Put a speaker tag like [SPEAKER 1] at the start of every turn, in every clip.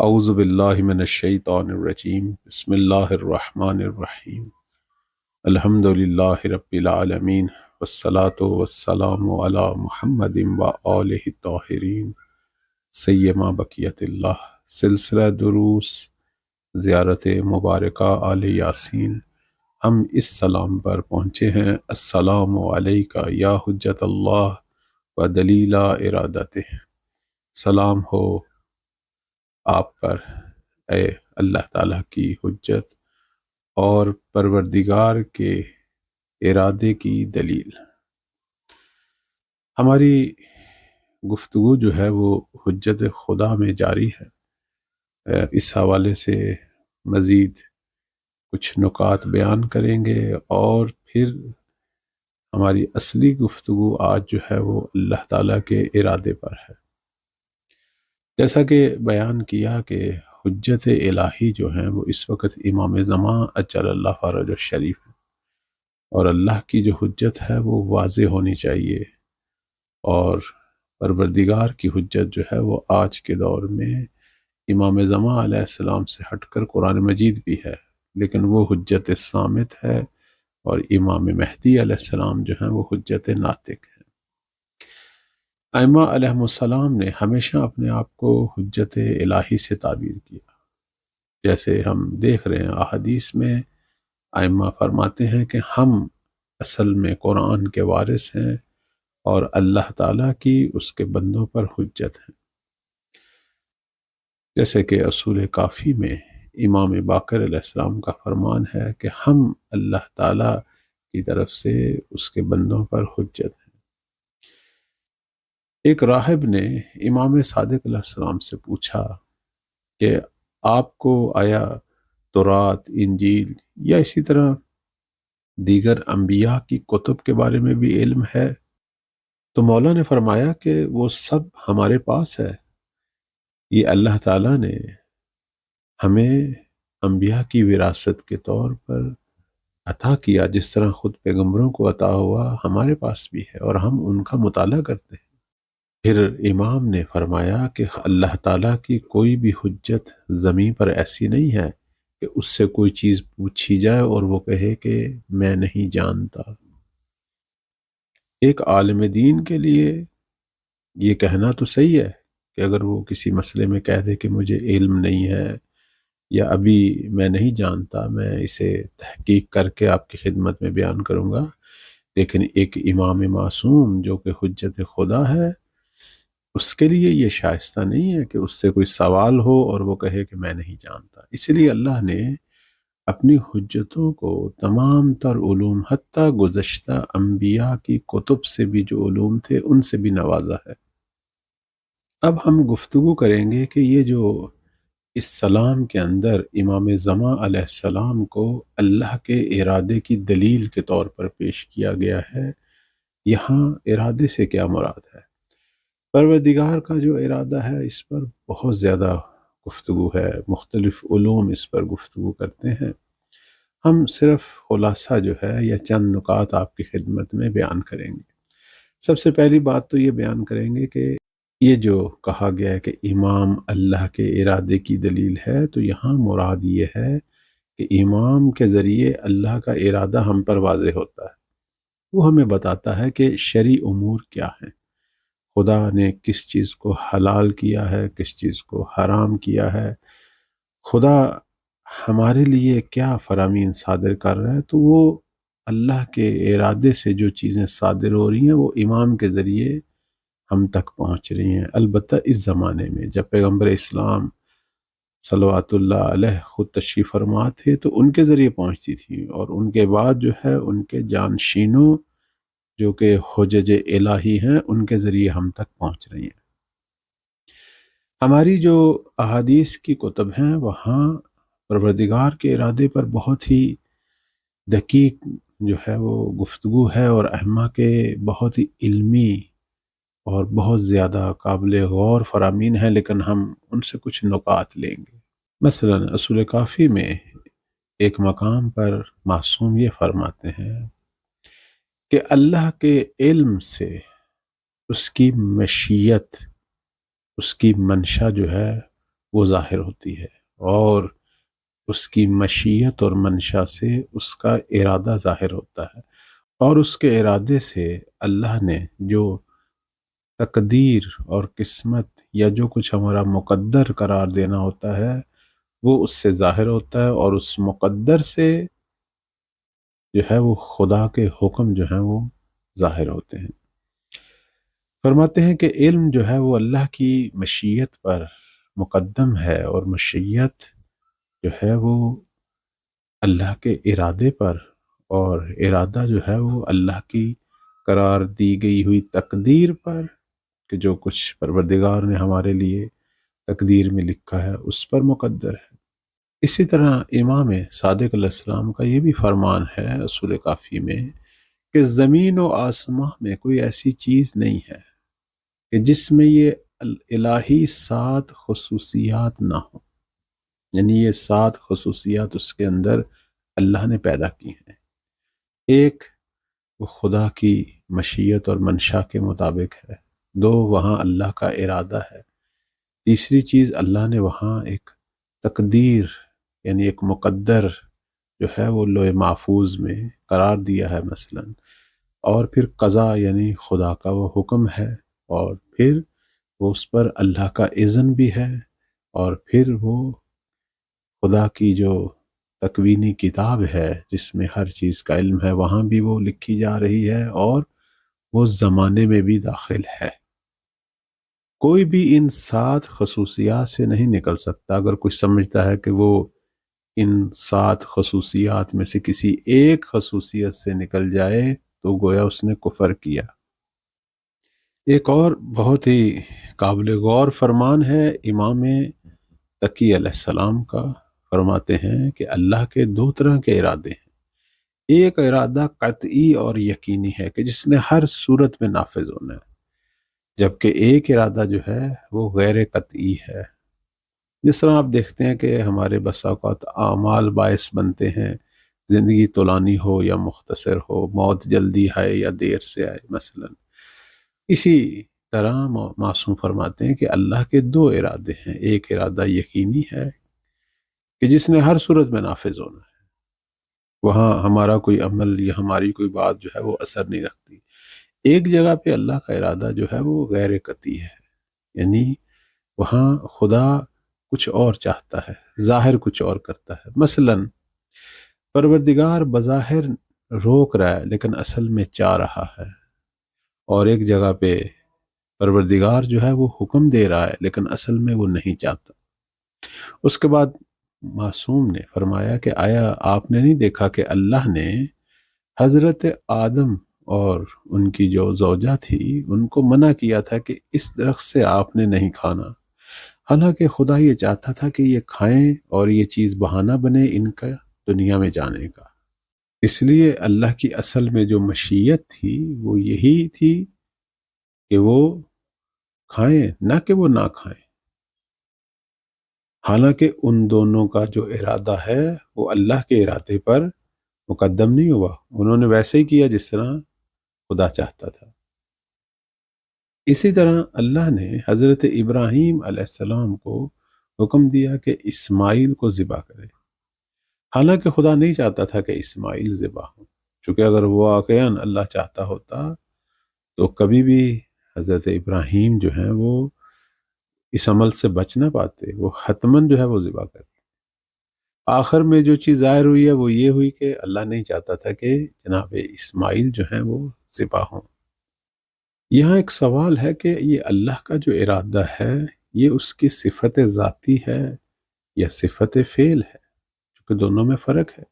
[SPEAKER 1] اعوذ باللہ من الشیطان الرجیم بسم اللہ الرحمن الرحیم الحمد للہ رب العالمین والصلاة والسلام علی محمد وآلہ الطاہرین سیما بقیت اللہ۔ سلسلہ دروس زیارت مبارکہ آل یاسین، ہم اس سلام پر پہنچے ہیں: السلام علیکہ یا حجت اللہ و دلیل ارادتہ۔ سلام ہو آپ پر اے اللہ تعالیٰ کی حجت اور پروردگار کے ارادے کی دلیل۔ ہماری گفتگو جو ہے وہ حجت خدا میں جاری ہے۔ اس حوالے سے مزید کچھ نکات بیان کریں گے اور پھر ہماری اصلی گفتگو آج جو ہے وہ اللہ تعالیٰ کے ارادے پر ہے۔ جیسا کہ بیان کیا کہ حجت الہی جو ہیں وہ اس وقت امام زمان اجل اللہ فرجہ الشریف ہے، اور اللہ کی جو حجت ہے وہ واضح ہونی چاہیے، اور پروردگار کی حجت جو ہے وہ آج کے دور میں امام زمان علیہ السلام سے ہٹ کر قرآن مجید بھی ہے، لیکن وہ حجت صامت ہے، اور امام مہدی علیہ السلام جو ہیں وہ حجت ناطق ہے۔ ائمہ علیہم السلام نے ہمیشہ اپنے آپ کو حجت الہی سے تعبیر کیا، جیسے ہم دیکھ رہے ہیں احادیث میں ائمہ فرماتے ہیں کہ ہم اصل میں قرآن کے وارث ہیں اور اللہ تعالیٰ کی اس کے بندوں پر حجت ہے، جیسے کہ اصول کافی میں امام باقر علیہ السلام کا فرمان ہے کہ ہم اللہ تعالیٰ کی طرف سے اس کے بندوں پر حجت ہیں۔ ایک راہب نے امام صادق علیہ السلام سے پوچھا کہ آپ کو آیا تورات، انجیل یا اسی طرح دیگر انبیاء کی کتب کے بارے میں بھی علم ہے؟ تو مولا نے فرمایا کہ وہ سب ہمارے پاس ہے، یہ اللہ تعالیٰ نے ہمیں انبیاء کی وراثت کے طور پر عطا کیا، جس طرح خود پیغمبروں کو عطا ہوا ہمارے پاس بھی ہے، اور ہم ان کا مطالعہ کرتے ہیں۔ پھر امام نے فرمایا کہ اللہ تعالیٰ کی کوئی بھی حجت زمین پر ایسی نہیں ہے کہ اس سے کوئی چیز پوچھی جائے اور وہ کہے کہ میں نہیں جانتا۔ ایک عالم دین کے لیے یہ کہنا تو صحیح ہے کہ اگر وہ کسی مسئلے میں کہہ دے کہ مجھے علم نہیں ہے یا ابھی میں نہیں جانتا، میں اسے تحقیق کر کے آپ کی خدمت میں بیان کروں گا، لیکن ایک امام معصوم جو کہ حجت خدا ہے، اس کے لیے یہ شائستہ نہیں ہے کہ اس سے کوئی سوال ہو اور وہ کہے کہ میں نہیں جانتا۔ اس لیے اللہ نے اپنی حجتوں کو تمام تر علوم، حتیٰ گزشتہ انبیاء کی کتب سے بھی جو علوم تھے ان سے بھی نوازا ہے۔ اب ہم گفتگو کریں گے کہ یہ جو اس سلام کے اندر امام زمان علیہ السلام کو اللہ کے ارادے کی دلیل کے طور پر پیش کیا گیا ہے، یہاں ارادے سے کیا مراد ہے؟ پروردگار کا جو ارادہ ہے اس پر بہت زیادہ گفتگو ہے، مختلف علوم اس پر گفتگو کرتے ہیں۔ ہم صرف خلاصہ جو ہے یا چند نکات آپ کی خدمت میں بیان کریں گے۔ سب سے پہلی بات تو یہ بیان کریں گے کہ یہ جو کہا گیا ہے کہ امام اللہ کے ارادے کی دلیل ہے، تو یہاں مراد یہ ہے کہ امام کے ذریعے اللہ کا ارادہ ہم پر واضح ہوتا ہے، وہ ہمیں بتاتا ہے کہ شرعی امور کیا ہیں، خدا نے کس چیز کو حلال کیا ہے، کس چیز کو حرام کیا ہے، خدا ہمارے لیے کیا فرامین صادر کر رہا ہے۔ تو وہ اللہ کے ارادے سے جو چیزیں صادر ہو رہی ہیں وہ امام کے ذریعے ہم تک پہنچ رہی ہیں۔ البتہ اس زمانے میں جب پیغمبر اسلام صلوات اللہ علیہ خود تشریف فرما تھے تو ان کے ذریعے پہنچتی تھی، اور ان کے بعد جو ہے ان کے جانشینوں جو کہ حجج الہی ہیں ان کے ذریعے ہم تک پہنچ رہی ہیں۔ ہماری جو احادیث کی کتب ہیں وہاں پروردگار کے ارادے پر بہت ہی دقیق جو ہے وہ گفتگو ہے، اور ائمہ کے بہت ہی علمی اور بہت زیادہ قابل غور فرامین ہیں، لیکن ہم ان سے کچھ نکات لیں گے۔ مثلا اصول کافی میں ایک مقام پر معصوم یہ فرماتے ہیں کہ اللہ کے علم سے اس کی مشیت، اس کی منشا جو ہے وہ ظاہر ہوتی ہے، اور اس کی مشیت اور منشا سے اس کا ارادہ ظاہر ہوتا ہے، اور اس کے ارادے سے اللہ نے جو تقدیر اور قسمت یا جو کچھ ہمارا مقدر قرار دینا ہوتا ہے وہ اس سے ظاہر ہوتا ہے، اور اس مقدر سے جو ہے وہ خدا کے حکم جو ہیں وہ ظاہر ہوتے ہیں۔ فرماتے ہیں کہ علم جو ہے وہ اللہ کی مشیت پر مقدم ہے، اور مشیت جو ہے وہ اللہ کے ارادے پر، اور ارادہ جو ہے وہ اللہ کی قرار دی گئی ہوئی تقدیر پر، کہ جو کچھ پروردگار نے ہمارے لیے تقدیر میں لکھا ہے اس پر مقدر ہے۔ اسی طرح امام صادق علیہ السلام کا یہ بھی فرمان ہے اصول کافی میں کہ زمین و آسمان میں کوئی ایسی چیز نہیں ہے کہ جس میں یہ الہی 7 خصوصیات نہ ہوں، یعنی یہ 7 خصوصیات اس کے اندر اللہ نے پیدا کی ہیں۔ ایک، وہ خدا کی مشیت اور منشا کے مطابق ہے۔ 2، وہاں اللہ کا ارادہ ہے۔ تیسری چیز، اللہ نے وہاں ایک تقدیر یعنی ایک مقدر جو ہے وہ لوح محفوظ میں قرار دیا ہے مثلا، اور پھر قضا یعنی خدا کا وہ حکم ہے، اور پھر وہ اس پر اللہ کا اذن بھی ہے، اور پھر وہ خدا کی جو تکوینی کتاب ہے جس میں ہر چیز کا علم ہے وہاں بھی وہ لکھی جا رہی ہے، اور وہ زمانے میں بھی داخل ہے۔ کوئی بھی ان 7 خصوصیات سے نہیں نکل سکتا۔ اگر کوئی سمجھتا ہے کہ وہ ان 7 خصوصیات میں سے کسی ایک خصوصیت سے نکل جائے تو گویا اس نے کفر کیا۔ ایک اور بہت ہی قابل غور فرمان ہے امام تقی علیہ السلام کا۔ فرماتے ہیں کہ اللہ کے 2 طرح کے ارادے ہیں۔ ایک ارادہ قطعی اور یقینی ہے کہ جس نے ہر صورت میں نافذ ہونا ہے، جبکہ ایک ارادہ جو ہے وہ غیر قطعی ہے۔ جس طرح آپ دیکھتے ہیں کہ ہمارے بسا اوقات اعمال باعث بنتے ہیں، زندگی طولانی ہو یا مختصر ہو، موت جلدی آئے یا دیر سے آئے مثلا، اسی طرح معصوم فرماتے ہیں کہ اللہ کے 2 ارادے ہیں۔ ایک ارادہ یقینی ہے کہ جس نے ہر صورت میں نافذ ہونا ہے، وہاں ہمارا کوئی عمل یا ہماری کوئی بات جو ہے وہ اثر نہیں رکھتی۔ ایک جگہ پہ اللہ کا ارادہ جو ہے وہ غیر قطعی ہے، یعنی وہاں خدا کچھ اور چاہتا ہے، ظاہر کچھ اور کرتا ہے۔ مثلا پروردگار بظاہر روک رہا ہے لیکن اصل میں چاہ رہا ہے، اور ایک جگہ پہ پروردگار جو ہے وہ حکم دے رہا ہے لیکن اصل میں وہ نہیں چاہتا۔ اس کے بعد معصوم نے فرمایا کہ آیا آپ نے نہیں دیکھا کہ اللہ نے حضرت آدم اور ان کی جو زوجہ تھی ان کو منع کیا تھا کہ اس درخت سے آپ نے نہیں کھانا، حالانکہ خدا یہ چاہتا تھا کہ یہ کھائیں اور یہ چیز بہانہ بنے ان کا دنیا میں جانے کا۔ اس لیے اللہ کی اصل میں جو مشیت تھی وہ یہی تھی کہ وہ کھائیں، نہ کہ وہ نہ کھائیں، حالانکہ ان دونوں کا جو ارادہ ہے وہ اللہ کے ارادے پر مقدم نہیں ہوا، انہوں نے ویسے ہی کیا جس طرح خدا چاہتا تھا۔ اسی طرح اللہ نے حضرت ابراہیم علیہ السلام کو حکم دیا کہ اسماعیل کو ذبح کرے، حالانکہ خدا نہیں چاہتا تھا کہ اسماعیل ذبح ہو، چونکہ اگر وہ واقعاً اللہ چاہتا ہوتا تو کبھی بھی حضرت ابراہیم جو ہیں وہ اس عمل سے بچ نہ پاتے، وہ حتماً جو ہے وہ ذبح کرتے۔ آخر میں جو چیز ظاہر ہوئی ہے وہ یہ ہوئی کہ اللہ نہیں چاہتا تھا کہ جناب اسماعیل جو ہیں وہ ذبح ہوں۔ یہاں ایک سوال ہے کہ یہ اللہ کا جو ارادہ ہے یہ اس کی صفت ذاتی ہے یا صفت فعل ہے، کیونکہ دونوں میں فرق ہے۔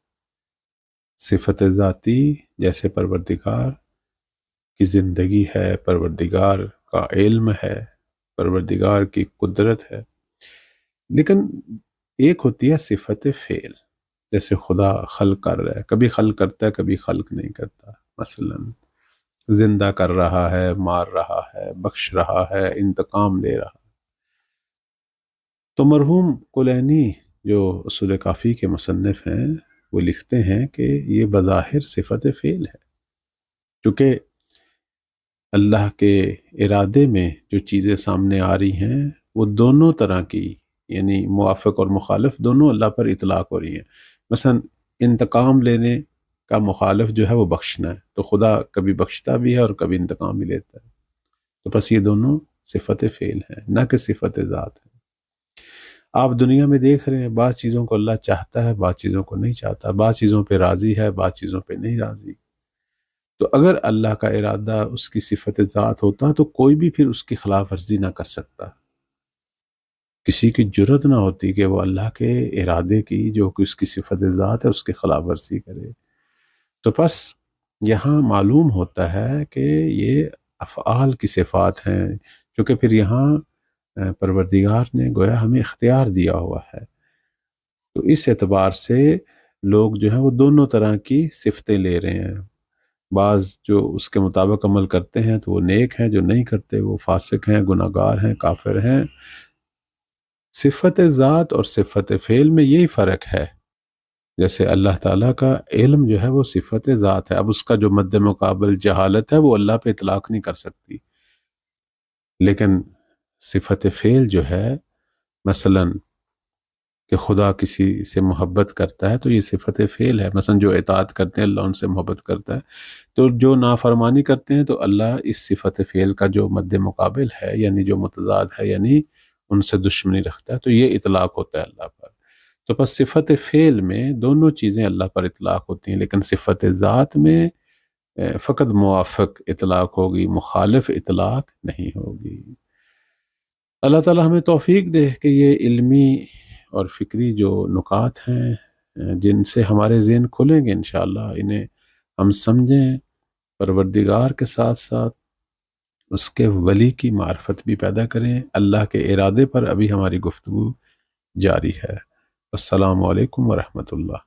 [SPEAKER 1] صفت ذاتی جیسے پروردگار کی زندگی ہے، پروردگار کا علم ہے، پروردگار کی قدرت ہے، لیکن ایک ہوتی ہے صفت فعل، جیسے خدا خلق کر رہا ہے، کبھی خلق کرتا ہے کبھی خلق نہیں کرتا، مثلا زندہ کر رہا ہے، مار رہا ہے، بخش رہا ہے، انتقام لے رہا ہے۔ تو مرحوم کلینی جو اصول کافی کے مصنف ہیں وہ لکھتے ہیں کہ یہ بظاہر صفت فعل ہے، کیونکہ اللہ کے ارادے میں جو چیزیں سامنے آ رہی ہیں وہ دونوں طرح کی یعنی موافق اور مخالف دونوں اللہ پر اطلاق ہو رہی ہیں۔ مثلا انتقام لینے کا مخالف جو ہے وہ بخشنا ہے، تو خدا کبھی بخشتا بھی ہے اور کبھی انتقام بھی لیتا ہے، تو بس یہ دونوں صفت فعل ہیں، نہ کہ صفت ذات ہے۔ آپ دنیا میں دیکھ رہے ہیں بعض چیزوں کو اللہ چاہتا ہے، بعض چیزوں کو نہیں چاہتا، بعض چیزوں پہ راضی ہے، بعض چیزوں پہ نہیں راضی۔ تو اگر اللہ کا ارادہ اس کی صفت ذات ہوتا تو کوئی بھی پھر اس کی خلاف ورزی نہ کر سکتا، کسی کی جرت نہ ہوتی کہ وہ اللہ کے ارادے کی جو کہ اس کی صفت ذات ہے اس کی خلاف ورزی کرے۔ تو بس یہاں معلوم ہوتا ہے کہ یہ افعال کی صفات ہیں، چونکہ پھر یہاں پروردگار نے گویا ہمیں اختیار دیا ہوا ہے، تو اس اعتبار سے لوگ جو ہیں وہ دونوں طرح کی صفتیں لے رہے ہیں۔ بعض جو اس کے مطابق عمل کرتے ہیں تو وہ نیک ہیں، جو نہیں کرتے وہ فاسق ہیں، گناہگار ہیں، کافر ہیں۔ صفت ذات اور صفت فعل میں یہی فرق ہے، جیسے اللہ تعالیٰ کا علم جو ہے وہ صفت ذات ہے، اب اس کا جو مد مقابل جہالت ہے وہ اللہ پہ اطلاق نہیں کر سکتی، لیکن صفت فعل جو ہے مثلا کہ خدا کسی سے محبت کرتا ہے تو یہ صفت فعل ہے، مثلا جو اطاعت کرتے ہیں اللہ ان سے محبت کرتا ہے، تو جو نافرمانی کرتے ہیں تو اللہ اس صفت فعل کا جو مد مقابل ہے یعنی جو متضاد ہے یعنی ان سے دشمنی رکھتا ہے، تو یہ اطلاق ہوتا ہے اللہ پر۔ تو بس صفت فعل میں دونوں چیزیں اللہ پر اطلاق ہوتی ہیں، لیکن صفت ذات میں فقط موافق اطلاق ہوگی، مخالف اطلاق نہیں ہوگی۔ اللہ تعالی ہمیں توفیق دے کہ یہ علمی اور فکری جو نکات ہیں جن سے ہمارے ذہن کھلیں گے انشاءاللہ، انہیں ہم سمجھیں، پروردگار کے ساتھ ساتھ اس کے ولی کی معرفت بھی پیدا کریں۔ اللہ کے ارادے پر ابھی ہماری گفتگو جاری ہے۔ السلام علیکم ورحمۃ اللہ۔